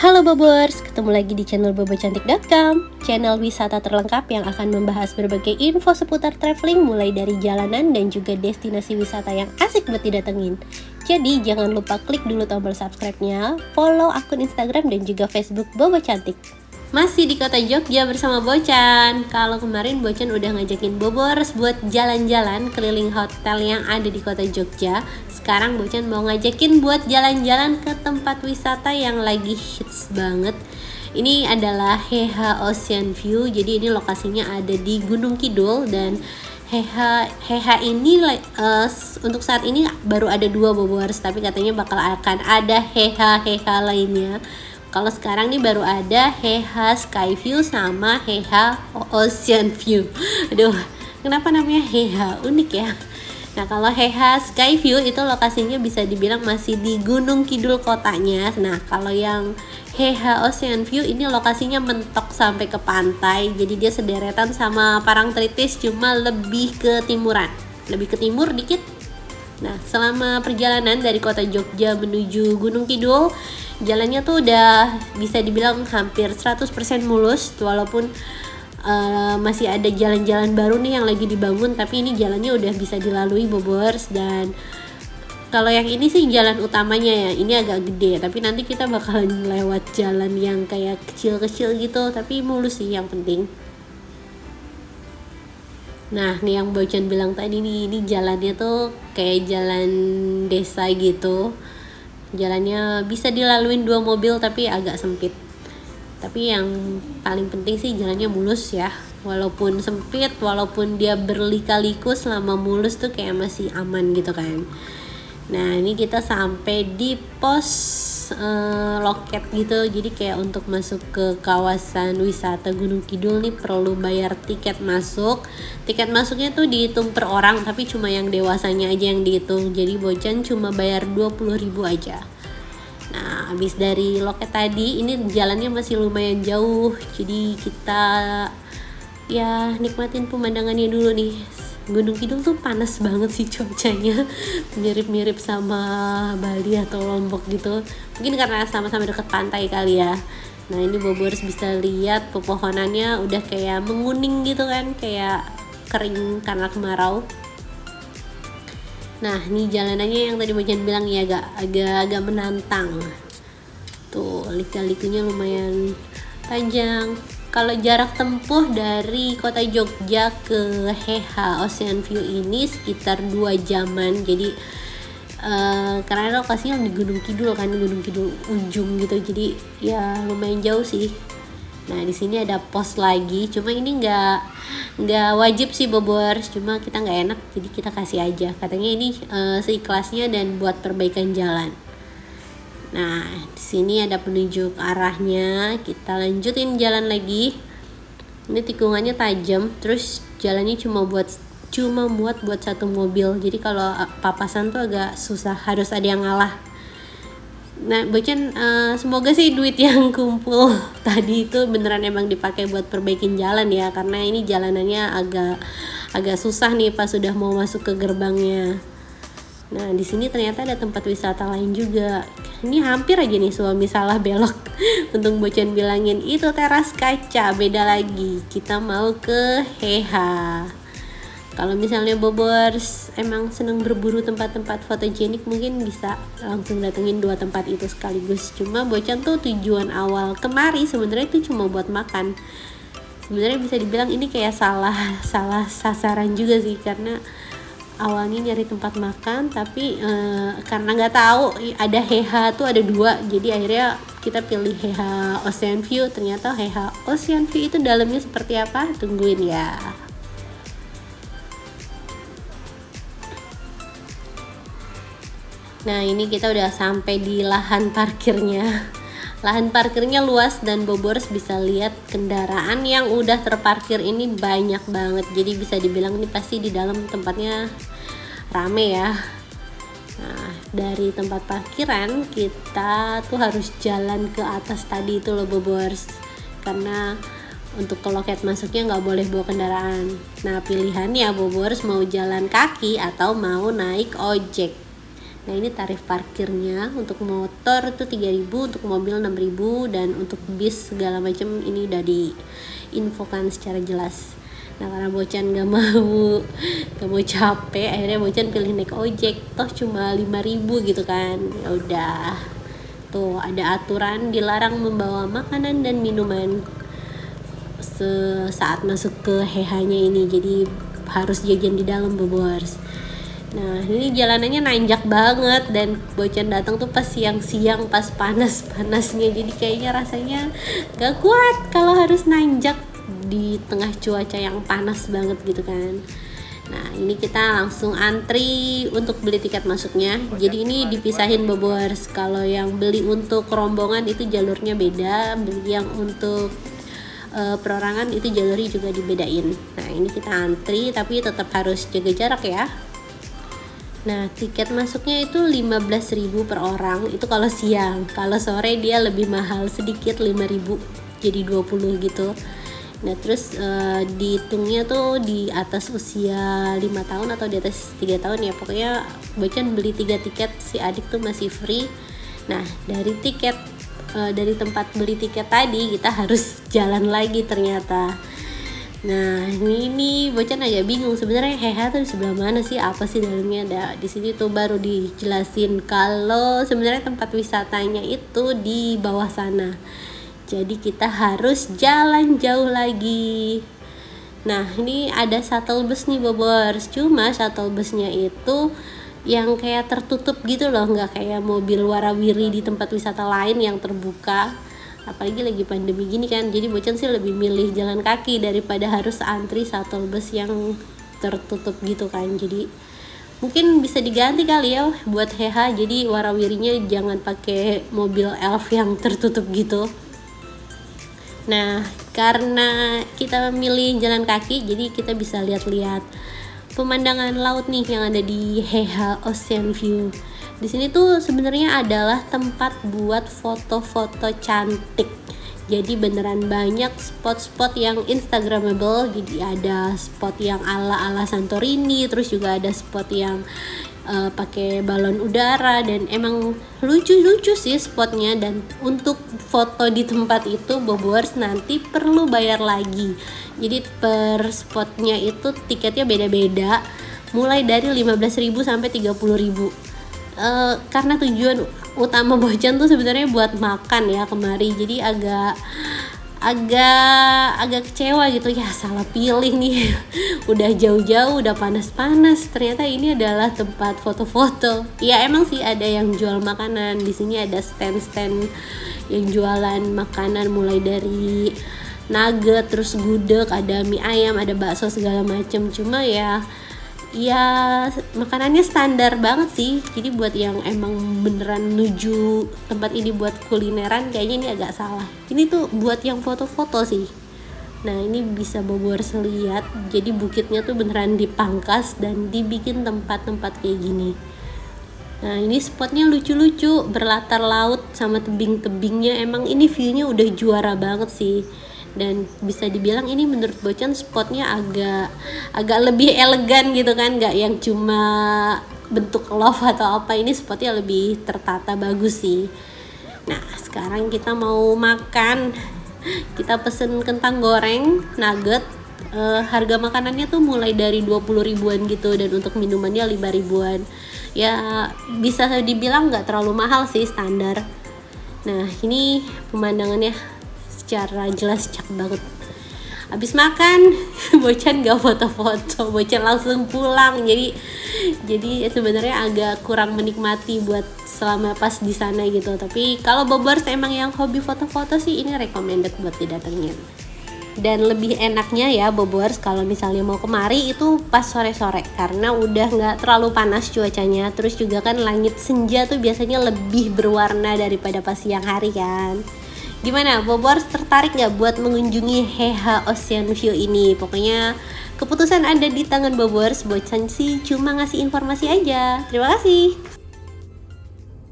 Halo Bobers, ketemu lagi di channel bobocantik.com, channel wisata terlengkap yang akan membahas berbagai info seputar traveling mulai dari jalanan dan juga destinasi wisata yang asik buat didatengin. Jadi jangan lupa klik dulu tombol subscribe-nya, follow akun Instagram dan juga Facebook Bobo Cantik. Masih di kota Jogja bersama Bocan. Kalau kemarin Bocan udah ngajakin Bobors buat jalan-jalan keliling hotel yang ada di kota Jogja, sekarang Bocan mau ngajakin buat jalan-jalan ke tempat wisata yang lagi hits banget. Ini adalah Heha Ocean View. Jadi ini lokasinya ada di Gunung Kidul dan Heha ini untuk saat ini baru ada 2 Bobors, tapi katanya bakal akan ada Heha lainnya. Kalau sekarang nih baru ada Heha Sky View sama Heha Ocean View. Aduh, kenapa namanya Heha? Unik ya. Nah, kalau Heha Sky View itu lokasinya bisa dibilang masih di Gunung Kidul kotanya. Nah, kalau yang Heha Ocean View ini lokasinya mentok sampai ke pantai. Jadi dia sederetan sama Parangtritis, cuma lebih ke timuran. Lebih ke timur dikit. Nah, selama perjalanan dari kota Jogja menuju Gunung Kidul, jalannya tuh udah bisa dibilang hampir 100% mulus, walaupun masih ada jalan-jalan baru nih yang lagi dibangun, tapi ini jalannya udah bisa dilalui Bobors. Dan kalau yang ini sih jalan utamanya ya, ini agak gede, tapi nanti kita bakalan lewat jalan yang kayak kecil-kecil gitu, tapi mulus sih yang penting. Nah, nih yang Bocan bilang tadi nih, ini jalannya tuh kayak jalan desa gitu. Jalannya bisa dilaluin 2 mobil tapi agak sempit. Tapi yang paling penting sih jalannya mulus ya. Walaupun sempit, walaupun dia berlika-liku, selama mulus tuh kayak masih aman gitu kan. Nah, ini kita sampai di pos loket gitu. Jadi kayak untuk masuk ke kawasan wisata Gunung Kidul nih perlu bayar tiket masuk. Tiket masuknya tuh dihitung per orang, tapi cuma yang dewasanya aja yang dihitung. Jadi Bocan cuma bayar 20.000 aja. Nah, habis dari loket tadi, ini jalannya masih lumayan jauh. Jadi kita ya nikmatin pemandangannya dulu nih. Gunung Kidul tuh panas banget sih cuacanya, mirip-mirip sama Bali atau Lombok gitu. Mungkin karena sama-sama dekat pantai kali ya. Nah, ini Bobors bisa lihat pepohonannya udah kayak menguning gitu kan, kayak kering karena kemarau. Nah, ini jalanannya yang tadi Bocan bilang ya agak menantang. Tuh, lika-likunya lumayan panjang. Kalau jarak tempuh dari kota Jogja ke Heha Ocean View ini sekitar 2 jaman. Jadi karena lokasinya di Gunung Kidul kan, Gunung Kidul ujung gitu. Jadi ya lumayan jauh sih. Nah, di sini ada pos lagi. Cuma ini nggak wajib sih Bobors. Cuma kita nggak enak, jadi kita kasih aja. Katanya ini seikhlasnya dan buat perbaikan jalan. Nah, di sini ada penunjuk arahnya. Kita lanjutin jalan lagi. Ini tikungannya tajam, terus jalannya cuma muat buat 1 mobil. Jadi kalau papasan tuh agak susah, harus ada yang ngalah. Nah, Bocan semoga sih duit yang kumpul tadi itu beneran emang dipakai buat perbaikin jalan ya, karena ini jalanannya agak susah nih pas sudah mau masuk ke gerbangnya. Nah, di sini ternyata ada tempat wisata lain juga. Ini hampir aja nih suami salah belok. Untung Bocan bilangin itu teras kaca, beda lagi. Kita mau ke Heha. Kalau misalnya Bobors emang seneng berburu tempat-tempat fotogenik, mungkin bisa langsung datengin 2 tempat itu sekaligus. Cuma Bocan tuh tujuan awal kemari sebenarnya itu cuma buat makan. Sebenarnya bisa dibilang ini kayak salah sasaran juga sih, karena awalnya nyari tempat makan, tapi karena nggak tahu ada Heha tuh ada 2, jadi akhirnya kita pilih Heha Ocean View. Ternyata Heha Ocean View itu dalamnya seperti apa? Tungguin ya. Nah, ini kita udah sampai di lahan parkirnya. Lahan parkirnya luas dan Bobors bisa lihat kendaraan yang udah terparkir ini banyak banget. Jadi bisa dibilang ini pasti di dalam tempatnya rame ya. Nah, dari tempat parkiran kita tuh harus jalan ke atas tadi itu loh Bobors. Karena untuk ke loket masuknya nggak boleh bawa kendaraan. Nah, pilihannya Bobors mau jalan kaki atau mau naik ojek. Nah ini tarif parkirnya, untuk motor itu 3.000, untuk mobil 6.000, dan untuk bis segala macam ini udah diinfokan secara jelas. Nah karena Bocan gak mau capek, akhirnya Bocan pilih naik ojek, toh cuma 5.000 gitu kan. Ya udah, tuh ada aturan dilarang membawa makanan dan minuman saat masuk ke hehanya ini, jadi harus jajan di dalam Bobors. Nah ini jalanannya nanjak banget, dan Bocan datang tuh pas siang-siang, pas panas-panasnya, jadi kayaknya rasanya gak kuat kalau harus nanjak di tengah cuaca yang panas banget gitu kan. Nah ini kita langsung antri untuk beli tiket masuknya. Jadi ini dipisahin Bobors, kalau yang beli untuk rombongan itu jalurnya beda, beli yang untuk perorangan itu jalurnya juga dibedain. Nah ini kita antri tapi tetap harus jaga jarak ya. Nah tiket masuknya itu 15.000 per orang, itu kalau siang. Kalau sore dia lebih mahal sedikit, 5.000 jadi 20 gitu. Nah terus dihitungnya tuh di atas usia 5 tahun atau di atas 3 tahun ya. Pokoknya Bocan beli 3 tiket, si adik tuh masih free. Nah dari tempat beli tiket tadi kita harus jalan lagi ternyata. Nah ini Bocan agak bingung sebenarnya Heha tuh di sebelah mana sih, apa sih dalamnya. Di sini tuh baru dijelasin kalau sebenarnya tempat wisatanya itu di bawah sana. Jadi kita harus jalan jauh lagi. Nah ini ada shuttle bus nih Bobors, cuma shuttle busnya itu yang kayak tertutup gitu loh, nggak kayak mobil warawiri di tempat wisata lain yang terbuka. Apalagi lagi pandemi gini kan, jadi Bocan sih lebih milih jalan kaki daripada harus antri shuttle bus yang tertutup gitu kan. Jadi mungkin bisa diganti kali ya buat Heha, jadi warawirinya jangan pakai mobil elf yang tertutup gitu. Nah karena kita milih jalan kaki, jadi kita bisa lihat-lihat pemandangan laut nih yang ada di Heha Ocean View. Di sini tuh sebenarnya adalah tempat buat foto-foto cantik. Jadi beneran banyak spot-spot yang instagramable. Jadi ada spot yang ala-ala Santorini, terus juga ada spot yang pakai balon udara, dan emang lucu-lucu sih spotnya. Dan untuk foto di tempat itu Bobors nanti perlu bayar lagi. Jadi per spotnya itu tiketnya beda-beda, mulai dari 15.000 sampai 30.000. Karena tujuan utama Bocan tuh sebenarnya buat makan ya kemari, jadi agak kecewa gitu ya, salah pilih nih. Udah jauh-jauh, udah panas-panas, ternyata ini adalah tempat foto-foto. Ya emang sih ada yang jual makanan di sini, ada stand-stand yang jualan makanan mulai dari nugget, terus gudeg, ada mie ayam, ada bakso segala macam. Cuma ya makanannya standar banget sih. Jadi buat yang emang beneran nuju tempat ini buat kulineran, kayaknya ini agak salah. Ini tuh buat yang foto-foto sih. Nah ini bisa Bobors lihat, jadi bukitnya tuh beneran dipangkas dan dibikin tempat-tempat kayak gini. Nah ini spotnya lucu-lucu, berlatar laut sama tebing-tebingnya. Emang ini viewnya udah juara banget sih. Dan bisa dibilang ini menurut Bocan spotnya agak lebih elegan gitu kan, nggak yang cuma bentuk love atau apa. Ini spotnya lebih tertata, bagus sih. Nah sekarang kita mau makan, kita pesen kentang goreng nugget. Harga makanannya tuh mulai dari 20 ribuan gitu, dan untuk minumannya 5 ribuan. Ya bisa dibilang nggak terlalu mahal sih, standar. Nah ini pemandangannya secara jelas cakep banget. Habis makan Bocan gak foto-foto, Bocan langsung pulang. Jadi sebenarnya agak kurang menikmati buat selama pas di sana gitu. Tapi kalau Bobors emang yang hobi foto-foto sih, ini recommended buat didatengin. Dan lebih enaknya ya Bobors kalau misalnya mau kemari itu pas sore-sore, karena udah nggak terlalu panas cuacanya. Terus juga kan langit senja tuh biasanya lebih berwarna daripada pas siang hari kan. Gimana, Bobors tertarik nggak buat mengunjungi Heha Ocean View ini? Pokoknya keputusan ada di tangan Bobors. Bocan sih cuma ngasih informasi aja. Terima kasih.